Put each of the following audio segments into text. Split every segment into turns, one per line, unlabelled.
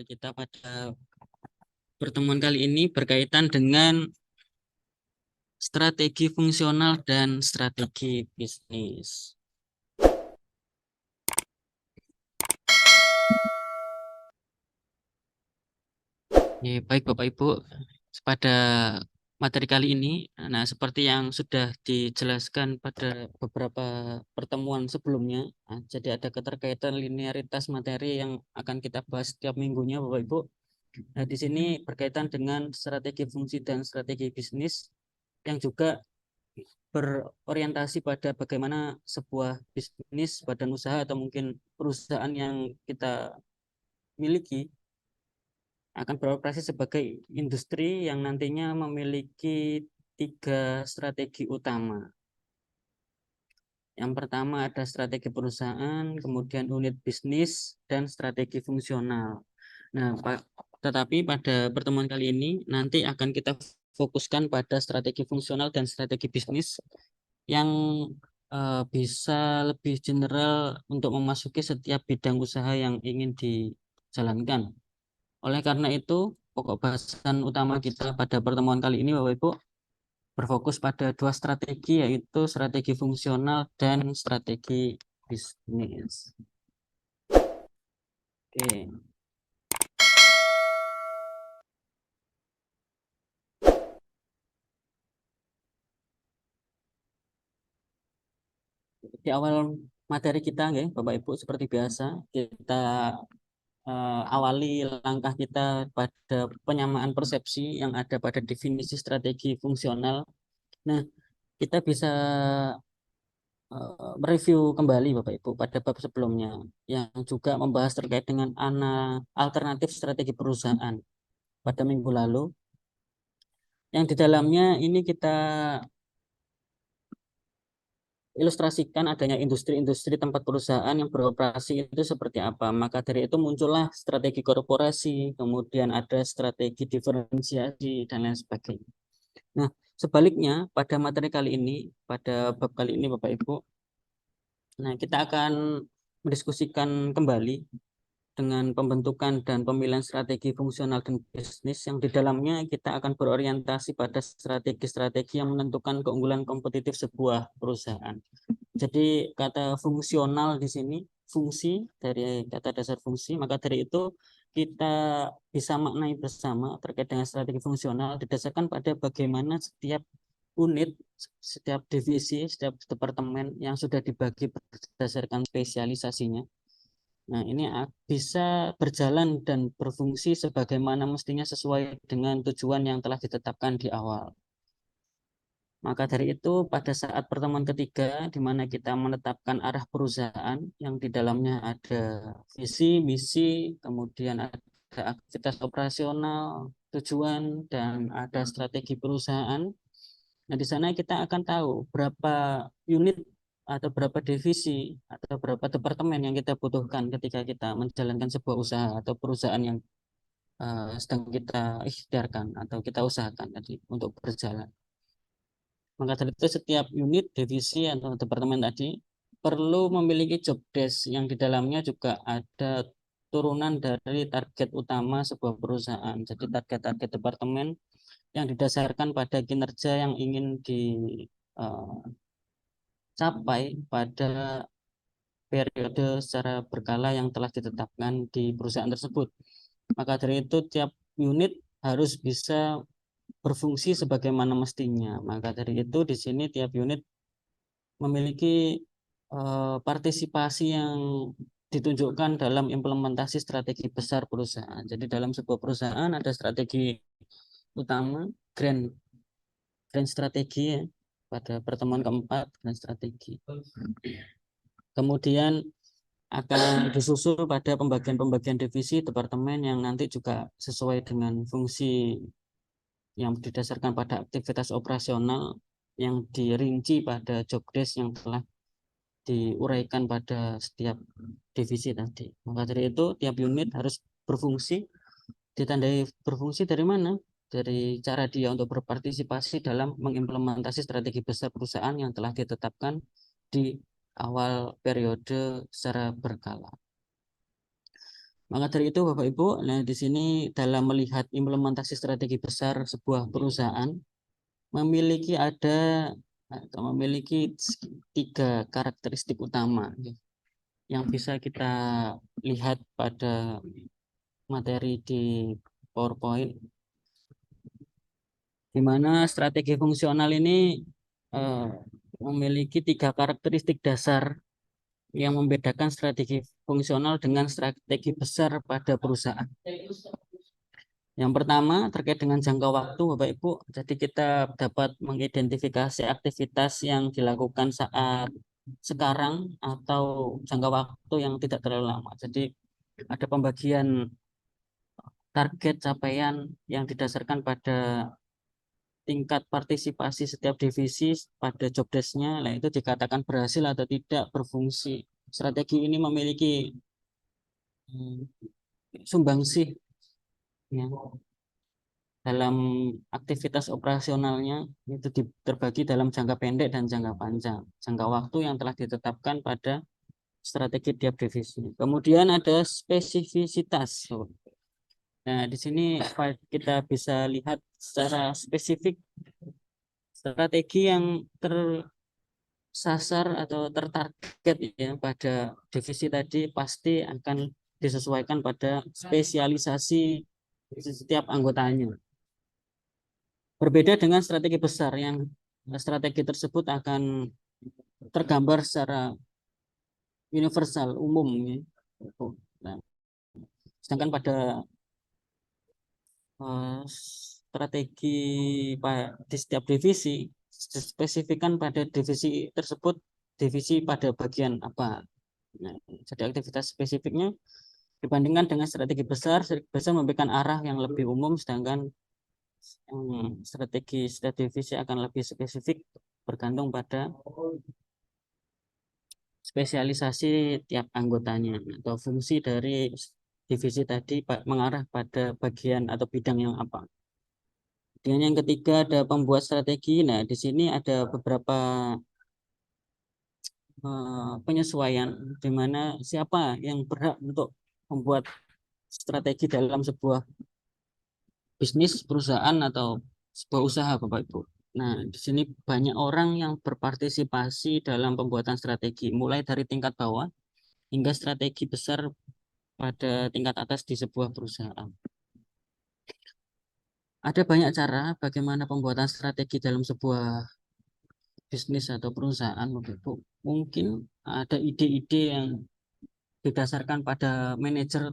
materi kita pada pertemuan kali ini berkaitan dengan strategi fungsional dan strategi bisnis. Baik Bapak Ibu, pada materi kali ini, seperti yang sudah dijelaskan pada beberapa pertemuan sebelumnya, jadi ada keterkaitan linearitas materi yang akan kita bahas setiap minggunya Bapak Ibu. Nah, di sini berkaitan dengan strategi fungsi dan strategi bisnis yang juga berorientasi pada bagaimana sebuah bisnis, badan usaha atau mungkin perusahaan yang kita miliki akan beroperasi sebagai industri yang nantinya memiliki 3 strategi utama. Yang pertama ada strategi perusahaan, kemudian unit bisnis, dan strategi fungsional. Nah, tetapi pada pertemuan kali ini nanti akan kita fokuskan pada strategi fungsional dan strategi bisnis yang bisa lebih general untuk memasuki setiap bidang usaha yang ingin dijalankan. Oleh karena itu, pokok bahasan utama kita pada pertemuan kali ini Bapak Ibu berfokus pada 2 strategi, yaitu strategi fungsional dan strategi bisnis. Oke. Di awal materi kita, Bapak Ibu, seperti biasa kita awali langkah kita pada penyamaan persepsi yang ada pada definisi strategi fungsional. Nah, kita bisa mereview kembali Bapak Ibu pada bab sebelumnya yang juga membahas terkait dengan alternatif strategi perusahaan pada minggu lalu. Yang di dalamnya ini kita ilustrasikan adanya industri-industri tempat perusahaan yang beroperasi itu seperti apa. Maka dari itu muncullah strategi korporasi, kemudian ada strategi diferensiasi, dan lain sebagainya. Nah, sebaliknya pada materi kali ini, pada bab kali ini Bapak Ibu, kita akan mendiskusikan kembali dengan pembentukan dan pemilihan strategi fungsional dan bisnis yang di dalamnya kita akan berorientasi pada strategi-strategi yang menentukan keunggulan kompetitif sebuah perusahaan. Jadi kata fungsional di sini, fungsi dari kata dasar fungsi, maka dari itu kita bisa maknai bersama terkait dengan strategi fungsional didasarkan pada bagaimana setiap unit, setiap divisi, setiap departemen yang sudah dibagi berdasarkan spesialisasinya. Nah, ini bisa berjalan dan berfungsi sebagaimana mestinya sesuai dengan tujuan yang telah ditetapkan di awal. Maka dari itu, pada saat pertemuan ketiga, di mana kita menetapkan arah perusahaan yang di dalamnya ada visi, misi, kemudian ada aktivitas operasional, tujuan, dan ada strategi perusahaan. Nah, di sana kita akan tahu berapa unit atau berapa divisi atau berapa departemen yang kita butuhkan ketika kita menjalankan sebuah usaha atau perusahaan yang sedang kita ikhtiarkan atau kita usahakan tadi untuk berjalan. Maka dari itu setiap unit, divisi atau departemen tadi perlu memiliki job desk yang di dalamnya juga ada turunan dari target utama sebuah perusahaan. Jadi target-target departemen yang didasarkan pada kinerja yang ingin dicapai pada periode secara berkala yang telah ditetapkan di perusahaan tersebut. Maka dari itu tiap unit harus bisa berfungsi sebagaimana mestinya. Maka dari itu di sini tiap unit memiliki partisipasi yang ditunjukkan dalam implementasi strategi besar perusahaan. Jadi dalam sebuah perusahaan ada strategi utama, grand strategi ya, pada pertemuan keempat, grand strategi. Kemudian akan disusul pada pembagian-pembagian divisi departemen yang nanti juga sesuai dengan fungsi yang didasarkan pada aktivitas operasional yang dirinci pada job desk yang telah diuraikan pada setiap divisi tadi. Maka dari itu tiap unit harus berfungsi, ditandai berfungsi dari mana? Dari cara dia untuk berpartisipasi dalam mengimplementasi strategi besar perusahaan yang telah ditetapkan di awal periode secara berkala. Maka dari itu Bapak Ibu, nah di sini dalam melihat implementasi strategi besar sebuah perusahaan memiliki memiliki tiga karakteristik utama yang bisa kita lihat pada materi di PowerPoint, di mana strategi fungsional ini eh, memiliki tiga karakteristik dasar yang membedakan strategi fungsional dengan strategi besar pada perusahaan. Yang pertama terkait dengan jangka waktu, Bapak Ibu. Jadi kita dapat mengidentifikasi aktivitas yang dilakukan saat sekarang atau jangka waktu yang tidak terlalu lama. Jadi ada pembagian target capaian yang didasarkan pada tingkat partisipasi setiap divisi pada job desk-nya, nah itu dikatakan berhasil atau tidak berfungsi. Strategi ini memiliki sumbangsih ya, dalam aktivitas operasionalnya itu terbagi dalam jangka pendek dan jangka panjang. Jangka waktu yang telah ditetapkan pada strategi tiap divisi. Kemudian ada spesifisitas. Nah, di sini kita bisa lihat secara spesifik strategi yang tersasar atau tertarget ya pada divisi tadi pasti akan disesuaikan pada spesialisasi setiap anggotanya. Berbeda dengan strategi besar yang strategi tersebut akan tergambar secara universal, umum. Ya. Nah, sedangkan pada strategi di setiap divisi, spesifikan pada divisi tersebut, divisi pada bagian apa. Nah, jadi aktivitas spesifiknya dibandingkan dengan strategi besar memberikan arah yang lebih umum, sedangkan strategi setiap divisi akan lebih spesifik bergantung pada spesialisasi tiap anggotanya atau fungsi dari divisi tadi mengarah pada bagian atau bidang yang apa. Dan yang ketiga ada pembuat strategi. Nah, di sini ada beberapa penyesuaian di mana siapa yang berhak untuk membuat strategi dalam sebuah bisnis, perusahaan atau sebuah usaha, Bapak Ibu. Nah, di sini banyak orang yang berpartisipasi dalam pembuatan strategi, mulai dari tingkat bawah hingga strategi besar pada tingkat atas di sebuah perusahaan. Ada banyak cara bagaimana pembuatan strategi dalam sebuah bisnis atau perusahaan, Bapak Ibu. Mungkin ada ide-ide yang didasarkan pada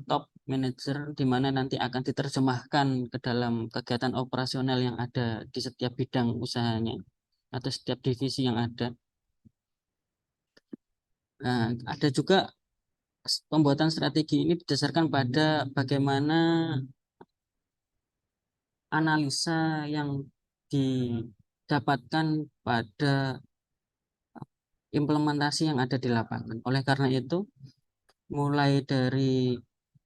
top manajer di mana nanti akan diterjemahkan ke dalam kegiatan operasional yang ada di setiap bidang usahanya atau setiap divisi yang ada. Nah, ada juga pembuatan strategi ini didasarkan pada bagaimana analisa yang didapatkan pada implementasi yang ada di lapangan. Oleh karena itu, mulai dari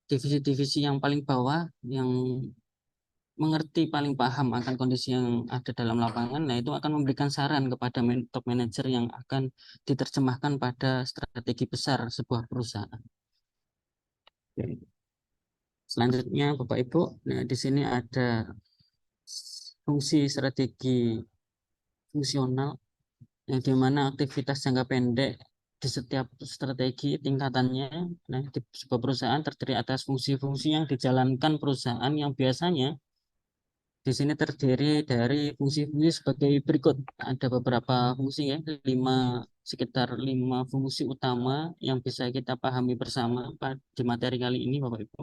divisi-divisi yang paling bawah, yang mengerti paling paham akan kondisi yang ada dalam lapangan, nah itu akan memberikan saran kepada top manager yang akan diterjemahkan pada strategi besar sebuah perusahaan. Selanjutnya, Bapak Ibu, nah di sini ada fungsi strategi fungsional yang di mana aktivitas jangka pendek di setiap strategi tingkatannya, nah di sebuah perusahaan terdiri atas fungsi-fungsi yang dijalankan perusahaan yang biasanya di sini terdiri dari fungsi-fungsi sebagai berikut. Ada beberapa fungsi ya, sekitar 5 fungsi utama yang bisa kita pahami bersama di materi kali ini, Bapak Ibu.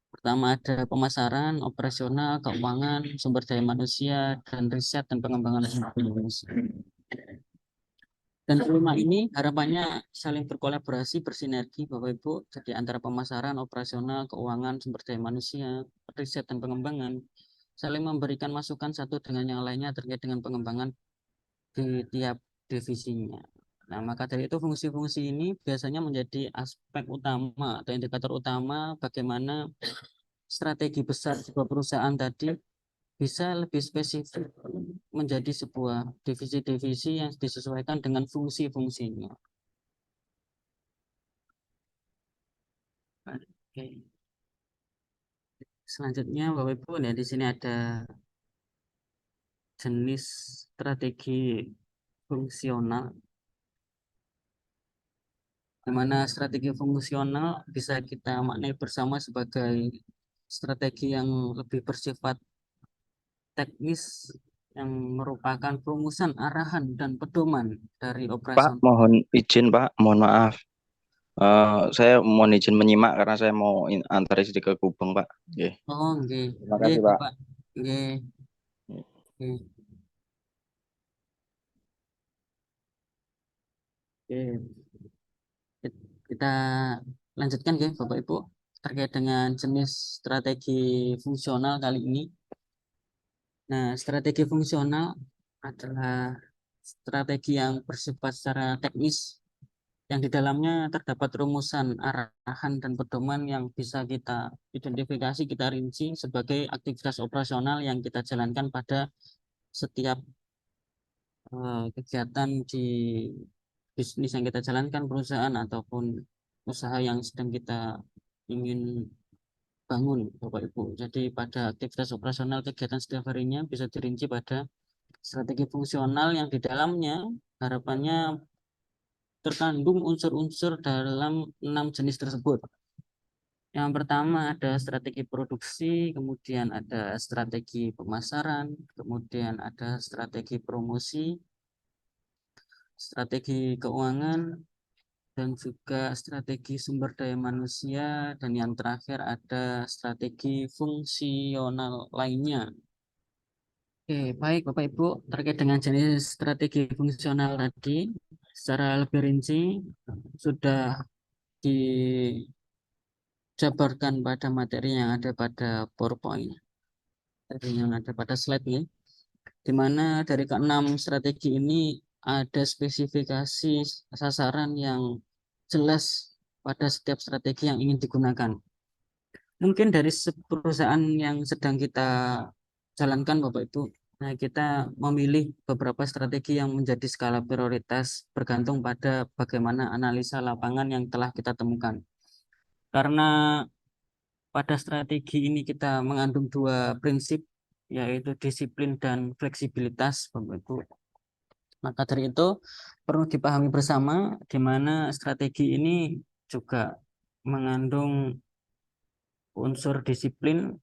Pertama ada pemasaran, operasional, keuangan, sumber daya manusia, dan riset dan pengembangan sumber daya manusia. Dan kelima ini harapannya saling berkolaborasi, bersinergi, Bapak Ibu, jadi antara pemasaran, operasional, keuangan, sumber daya manusia, riset dan pengembangan, saling memberikan masukan satu dengan yang lainnya terkait dengan pengembangan di tiap divisinya. Nah, maka dari itu fungsi-fungsi ini biasanya menjadi aspek utama atau indikator utama bagaimana strategi besar sebuah perusahaan tadi bisa lebih spesifik menjadi sebuah divisi-divisi yang disesuaikan dengan fungsi-fungsinya. Oke. Selanjutnya Bapak Ibu ya di sini ada jenis strategi fungsional, di mana strategi fungsional bisa kita maknai bersama sebagai strategi yang lebih bersifat teknis yang merupakan perumusan arahan dan pedoman dari
Pak,
operasional.
mohon izin Pak, mohon maaf. Saya mohon izin menyimak karena saya mau antar istri ke Gubeng Pak. Oke.
Oh, nggih.
Terima
Nggih,
kasih Pak.
Bapak. Nggih. Nggih. Oke. Kita lanjutkan ya Bapak Ibu terkait dengan jenis strategi fungsional kali ini. Nah, strategi fungsional adalah strategi yang bersifat secara teknis yang di dalamnya terdapat rumusan arahan dan pedoman yang bisa kita identifikasi, kita rinci sebagai aktivitas operasional yang kita jalankan pada setiap kegiatan di bisnis yang kita jalankan, perusahaan ataupun usaha yang sedang kita ingin bangun, Bapak Ibu. Jadi pada aktivitas operasional kegiatan setiap harinya bisa dirinci pada strategi fungsional yang di dalamnya harapannya terkandung unsur-unsur dalam 6 jenis tersebut. Yang pertama ada strategi produksi, kemudian ada strategi pemasaran, kemudian ada strategi promosi, strategi keuangan, dan juga strategi sumber daya manusia, dan yang terakhir ada strategi fungsional lainnya. Oke, baik Bapak Ibu, terkait dengan jenis strategi fungsional tadi, secara lebih rinci sudah dijabarkan pada materi yang ada pada PowerPoint, tadi yang ada pada slide ini, di mana dari keenam strategi ini ada spesifikasi sasaran yang jelas pada setiap strategi yang ingin digunakan. Mungkin dari perusahaan yang sedang kita jalankan, Bapak Ibu, nah kita memilih beberapa strategi yang menjadi skala prioritas bergantung pada bagaimana analisa lapangan yang telah kita temukan. Karena pada strategi ini kita mengandung dua prinsip, yaitu disiplin dan fleksibilitas, Bapak Ibu. Maka dari itu perlu dipahami bersama di mana strategi ini juga mengandung unsur disiplin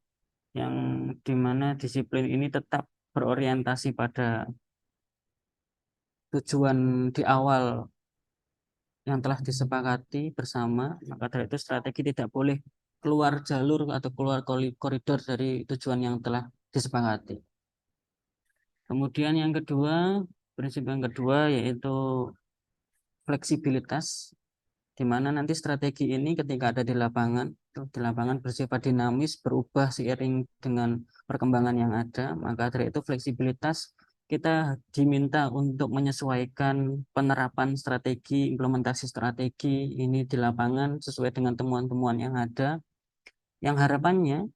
yang dimana disiplin ini tetap berorientasi pada tujuan di awal yang telah disepakati bersama. Maka dari itu strategi tidak boleh keluar jalur atau keluar koridor dari tujuan yang telah disepakati. Kemudian yang kedua, prinsip yang kedua yaitu fleksibilitas, di mana nanti strategi ini ketika ada di lapangan bersifat dinamis, berubah seiring dengan perkembangan yang ada. Maka dari itu fleksibilitas kita diminta untuk menyesuaikan penerapan strategi, implementasi strategi ini di lapangan sesuai dengan temuan-temuan yang ada, yang harapannya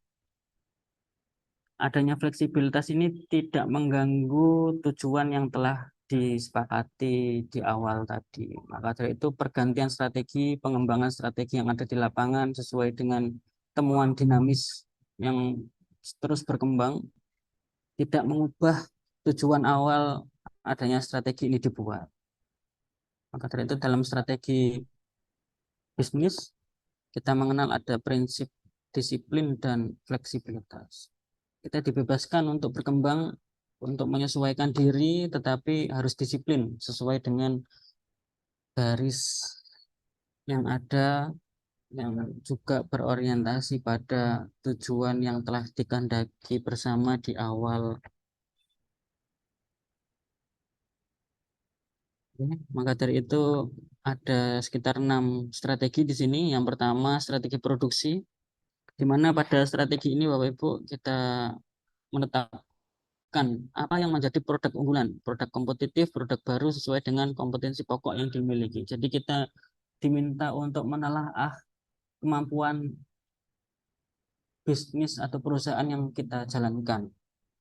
adanya fleksibilitas ini tidak mengganggu tujuan yang telah disepakati di awal tadi. Maka dari itu pergantian strategi, pengembangan strategi yang ada di lapangan sesuai dengan temuan dinamis yang terus berkembang, tidak mengubah tujuan awal adanya strategi ini dibuat. Maka dari itu dalam strategi bisnis, kita mengenal ada prinsip disiplin dan fleksibilitas. Kita dibebaskan untuk berkembang, untuk menyesuaikan diri, tetapi harus disiplin sesuai dengan garis yang ada, yang juga berorientasi pada tujuan yang telah dikehendaki bersama di awal. Oke, maka dari itu ada sekitar 6 strategi di sini. Yang pertama strategi produksi, di mana pada strategi ini Bapak Ibu kita menetapkan apa yang menjadi produk unggulan, produk kompetitif, produk baru sesuai dengan kompetensi pokok yang dimiliki. Jadi kita diminta untuk menelaah kemampuan bisnis atau perusahaan yang kita jalankan.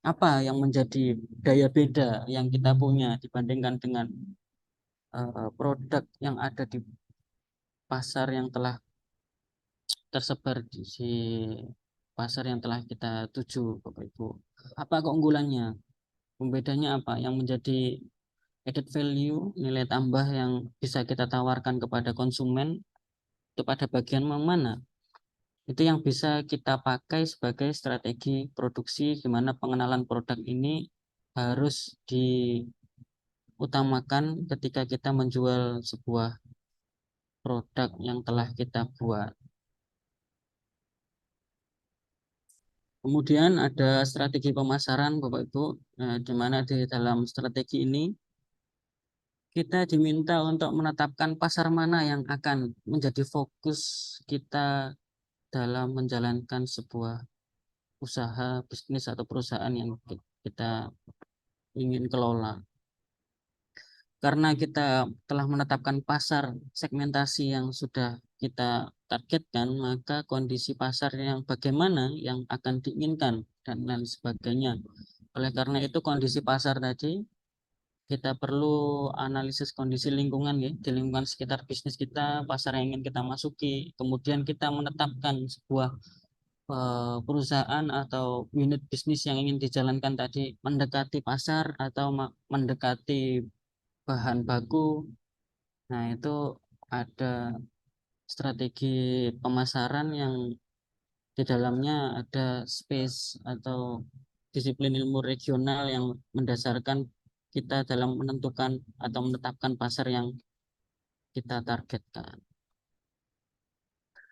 Apa yang menjadi daya beda yang kita punya dibandingkan dengan produk yang ada di pasar yang telah tersebar di pasar yang telah kita tuju, Bapak Ibu. Apa keunggulannya? Pembedanya apa? Yang menjadi added value, nilai tambah yang bisa kita tawarkan kepada konsumen itu pada bagian mana? Itu yang bisa kita pakai sebagai strategi produksi, di mana pengenalan produk ini harus diutamakan ketika kita menjual sebuah produk yang telah kita buat. Kemudian ada strategi pemasaran, Bapak Ibu, di mana di dalam strategi ini kita diminta untuk menetapkan pasar mana yang akan menjadi fokus kita dalam menjalankan sebuah usaha, bisnis atau perusahaan yang kita ingin kelola. Karena kita telah menetapkan pasar segmentasi yang sudah kita targetkan, maka kondisi pasar yang bagaimana yang akan diinginkan dan lain sebagainya. Oleh karena itu kondisi pasar tadi kita perlu analisis kondisi lingkungan ya, di lingkungan sekitar bisnis kita, pasar yang ingin kita masuki. Kemudian kita menetapkan sebuah perusahaan atau unit bisnis yang ingin dijalankan tadi mendekati pasar atau mendekati bahan baku. Nah, itu ada strategi pemasaran yang di dalamnya ada space atau disiplin ilmu regional yang mendasarkan kita dalam menentukan atau menetapkan pasar yang kita targetkan.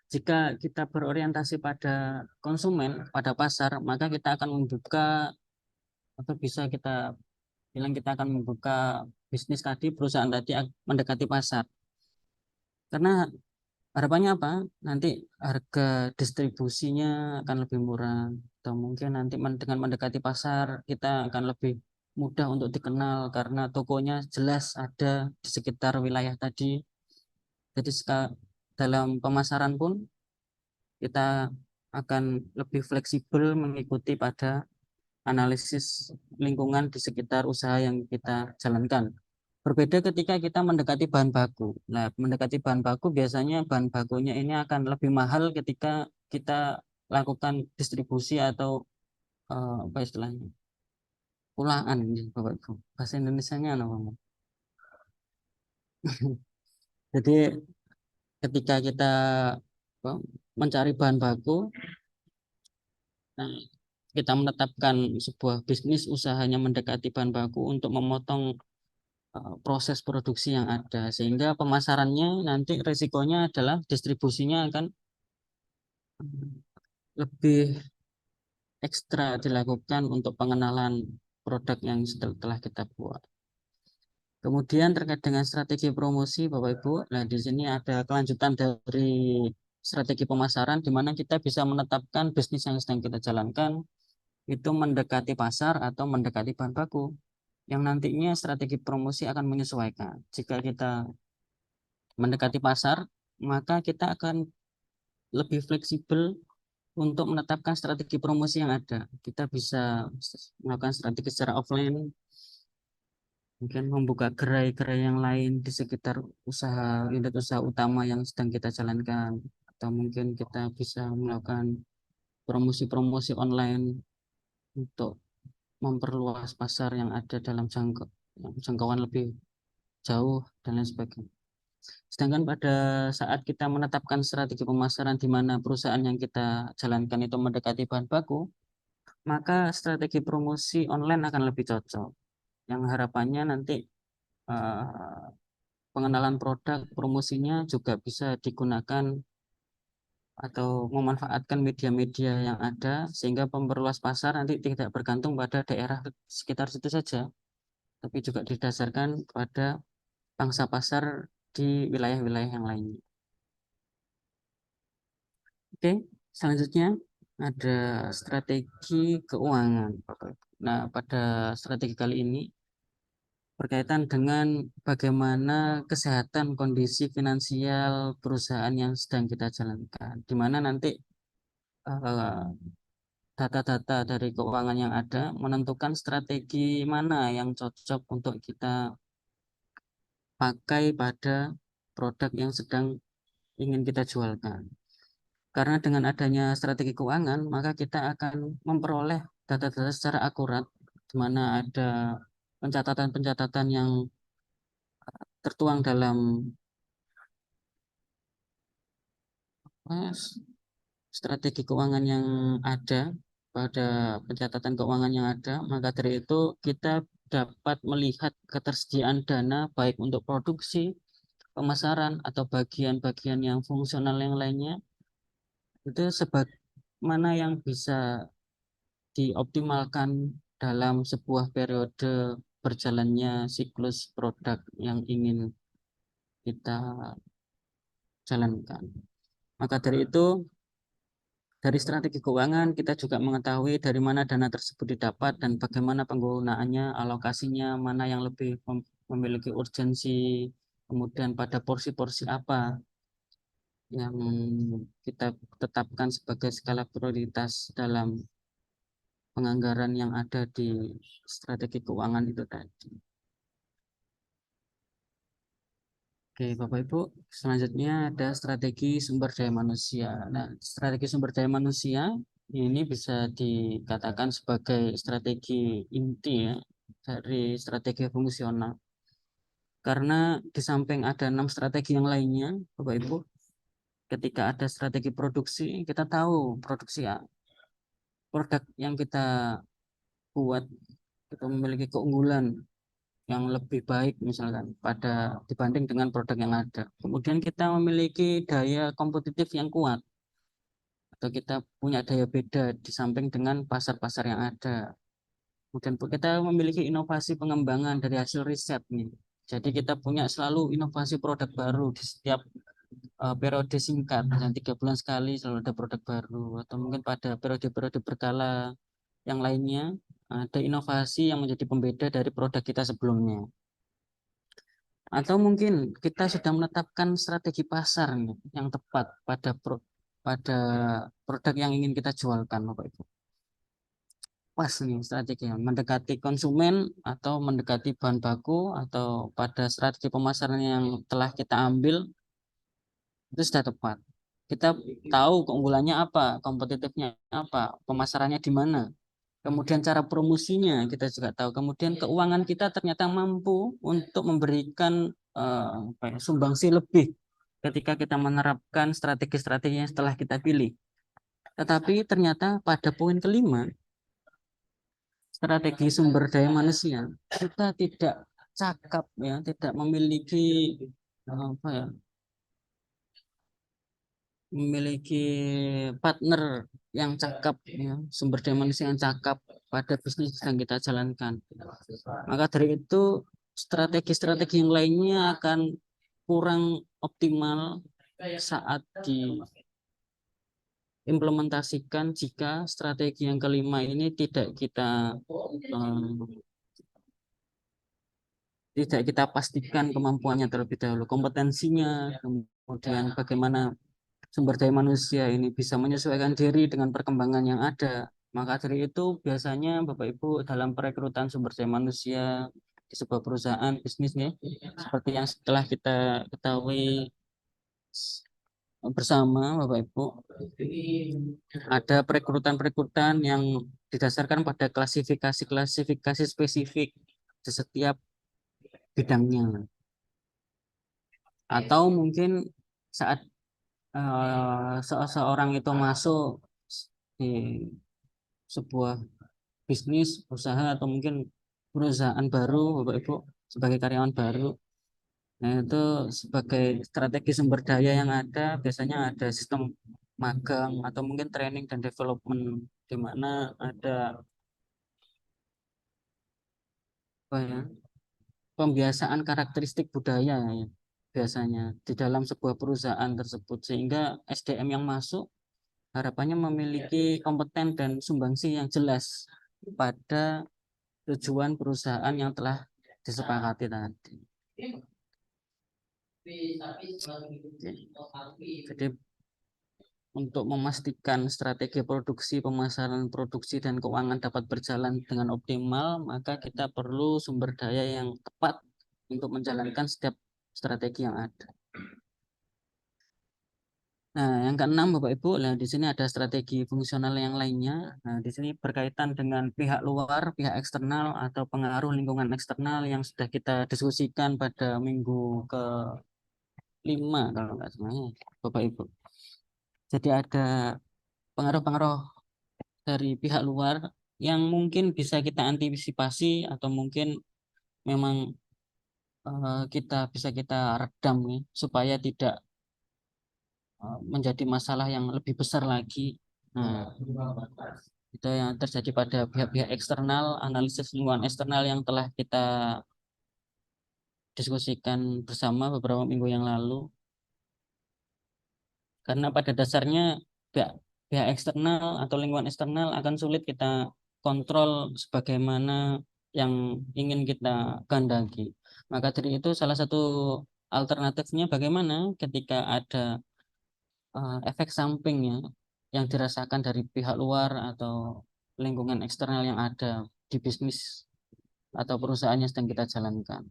Jika kita berorientasi pada konsumen, pada pasar, maka kita akan membuka atau bisa kita bilang kita akan membuka bisnis tadi, perusahaan tadi mendekati pasar. Karena harapannya apa? Nanti harga distribusinya akan lebih murah atau mungkin nanti dengan mendekati pasar kita akan lebih mudah untuk dikenal karena tokonya jelas ada di sekitar wilayah tadi. Jadi dalam pemasaran pun kita akan lebih fleksibel mengikuti pada analisis lingkungan di sekitar usaha yang kita jalankan. Berbeda ketika kita mendekati bahan baku. Nah, mendekati bahan baku biasanya bahan bakunya ini akan lebih mahal ketika kita lakukan distribusi atau apa istilahnya? Pulaan, Bapak Ibu. Bahasa Indonesianya apa? Jadi ketika kita apa, mencari bahan baku, nah, kita menetapkan sebuah bisnis usahanya mendekati bahan baku untuk memotong proses produksi yang ada sehingga pemasarannya nanti resikonya adalah distribusinya akan lebih ekstra dilakukan untuk pengenalan produk yang telah kita buat. Kemudian terkait dengan strategi promosi Bapak Ibu, nah di sini ada kelanjutan dari strategi pemasaran di mana kita bisa menetapkan bisnis yang sedang kita jalankan itu mendekati pasar atau mendekati bahan baku yang nantinya strategi promosi akan menyesuaikan. Jika kita mendekati pasar, maka kita akan lebih fleksibel untuk menetapkan strategi promosi yang ada. Kita bisa melakukan strategi secara offline, mungkin membuka gerai-gerai yang lain di sekitar usaha, unit usaha utama yang sedang kita jalankan, atau mungkin kita bisa melakukan promosi-promosi online untuk memperluas pasar yang ada dalam jangkauan lebih jauh dan lain sebagainya. Sedangkan pada saat kita menetapkan strategi pemasaran di mana perusahaan yang kita jalankan itu mendekati bahan baku, maka strategi promosi online akan lebih cocok. Yang harapannya nanti eh, pengenalan produk promosinya juga bisa digunakan atau memanfaatkan media-media yang ada sehingga pemperluas pasar nanti tidak bergantung pada daerah sekitar situ saja, tapi juga didasarkan pada pangsa pasar di wilayah-wilayah yang lainnya. Oke, selanjutnya ada strategi keuangan, Bapak Ibu. Nah, pada strategi kali ini berkaitan dengan bagaimana kesehatan kondisi finansial perusahaan yang sedang kita jalankan, di mana nanti eh, data-data dari keuangan yang ada menentukan strategi mana yang cocok untuk kita pakai pada produk yang sedang ingin kita jualkan. Karena dengan adanya strategi keuangan, maka kita akan memperoleh data-data secara akurat, di mana ada pencatatan-pencatatan yang tertuang dalam strategi keuangan yang ada, pada pencatatan keuangan yang ada, maka dari itu kita dapat melihat ketersediaan dana baik untuk produksi, pemasaran, atau bagian-bagian yang fungsional yang lainnya, itu sebagaimana yang bisa dioptimalkan dalam sebuah periode berjalannya siklus produk yang ingin kita jalankan. Maka dari itu, dari strategi keuangan, kita juga mengetahui dari mana dana tersebut didapat dan bagaimana penggunaannya, alokasinya, mana yang lebih memiliki urgensi, kemudian pada porsi-porsi apa yang kita tetapkan sebagai skala prioritas dalam penganggaran yang ada di strategi keuangan itu tadi. Oke, Bapak Ibu, selanjutnya ada strategi sumber daya manusia. Nah, strategi sumber daya manusia ini bisa dikatakan sebagai strategi inti ya dari strategi fungsional. Karena di samping ada 6 strategi yang lainnya, Bapak Ibu, ketika ada strategi produksi, kita tahu produksi ya, produk yang kita buat itu memiliki keunggulan yang lebih baik misalkan pada dibanding dengan produk yang ada. Kemudian kita memiliki daya kompetitif yang kuat atau kita punya daya beda di samping dengan pasar-pasar yang ada. Kemudian kita memiliki inovasi pengembangan dari hasil riset nih. Jadi kita punya selalu inovasi produk baru di setiap periode singkat, yang 3 bulan sekali selalu ada produk baru, atau mungkin pada periode-periode berkala yang lainnya ada inovasi yang menjadi pembeda dari produk kita sebelumnya. Atau mungkin kita sudah menetapkan strategi pasar nih, yang tepat pada produk yang ingin kita jualkan, Bapak Ibu. Pas nih strateginya, mendekati konsumen atau mendekati bahan baku atau pada strategi pemasaran yang telah kita ambil itu sudah tepat. Kita tahu keunggulannya apa, kompetitifnya apa, pemasarannya di mana. Kemudian cara promosinya kita juga tahu. Kemudian keuangan kita ternyata mampu untuk memberikan sumbangsi lebih ketika kita menerapkan strategi-strategi yang setelah kita pilih. Tetapi ternyata pada poin kelima, strategi sumber daya manusia, kita tidak cakap ya, tidak memiliki apa ya, memiliki partner yang cakap ya, sumber daya manusia yang cakap pada bisnis yang kita jalankan. Maka dari itu strategi-strategi yang lainnya akan kurang optimal saat diimplementasikan jika strategi yang kelima ini tidak kita pastikan kemampuannya terlebih dahulu, kompetensinya, kemudian bagaimana sumber daya manusia ini bisa menyesuaikan diri dengan perkembangan yang ada. Maka dari itu biasanya Bapak Ibu dalam perekrutan sumber daya manusia di sebuah perusahaan bisnis ya, seperti yang setelah kita ketahui bersama Bapak Ibu, ada perekrutan-perekrutan yang didasarkan pada klasifikasi-klasifikasi spesifik di setiap bidangnya. Atau mungkin saat seseorang itu masuk di sebuah bisnis, usaha, atau mungkin perusahaan baru, Bapak Ibu, sebagai karyawan baru. Nah, itu sebagai strategi sumber daya yang ada, biasanya ada sistem magang atau mungkin training dan development, di mana ada apa ya, pembiasaan karakteristik budaya ya, biasanya di dalam sebuah perusahaan tersebut, sehingga SDM yang masuk harapannya memiliki kompeten dan sumbangsi yang jelas pada tujuan perusahaan yang telah disepakati tadi. Jadi untuk memastikan strategi produksi, pemasaran produksi, dan keuangan dapat berjalan dengan optimal, maka kita perlu sumber daya yang tepat untuk menjalankan setiap strategi yang ada. Nah, yang keenam Bapak Ibu, nah di sini ada strategi fungsional yang lainnya. Nah, di sini berkaitan dengan pihak luar, pihak eksternal atau pengaruh lingkungan eksternal yang sudah kita diskusikan pada minggu ke-5 kalau nggak salah ya, Bapak Ibu. Jadi ada pengaruh-pengaruh dari pihak luar yang mungkin bisa kita antisipasi atau mungkin memang kita redam nih supaya tidak menjadi masalah yang lebih besar lagi. Nah, itu yang terjadi pada pihak-pihak eksternal, analisis lingkungan eksternal yang telah kita diskusikan bersama beberapa minggu yang lalu. Karena pada dasarnya pihak, pihak eksternal atau lingkungan eksternal akan sulit kita kontrol sebagaimana yang ingin kita kehendaki. Maka dari itu salah satu alternatifnya bagaimana ketika ada efek sampingnya yang dirasakan dari pihak luar atau lingkungan eksternal yang ada di bisnis atau perusahaan yang sedang kita jalankan.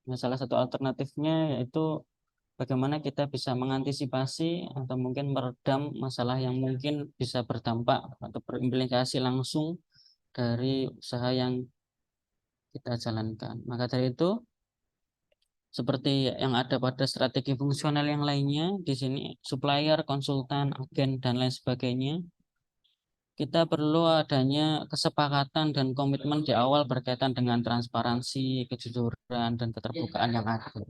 Nah, salah satu alternatifnya yaitu bagaimana kita bisa mengantisipasi atau mungkin meredam masalah yang mungkin bisa berdampak atau berimplikasi langsung dari usaha yang kita jalankan. Maka dari itu, seperti yang ada pada strategi fungsional yang lainnya, di sini supplier, konsultan, agen, dan lain sebagainya, kita perlu adanya kesepakatan dan komitmen di awal berkaitan dengan transparansi, kejujuran, dan keterbukaan yang ada.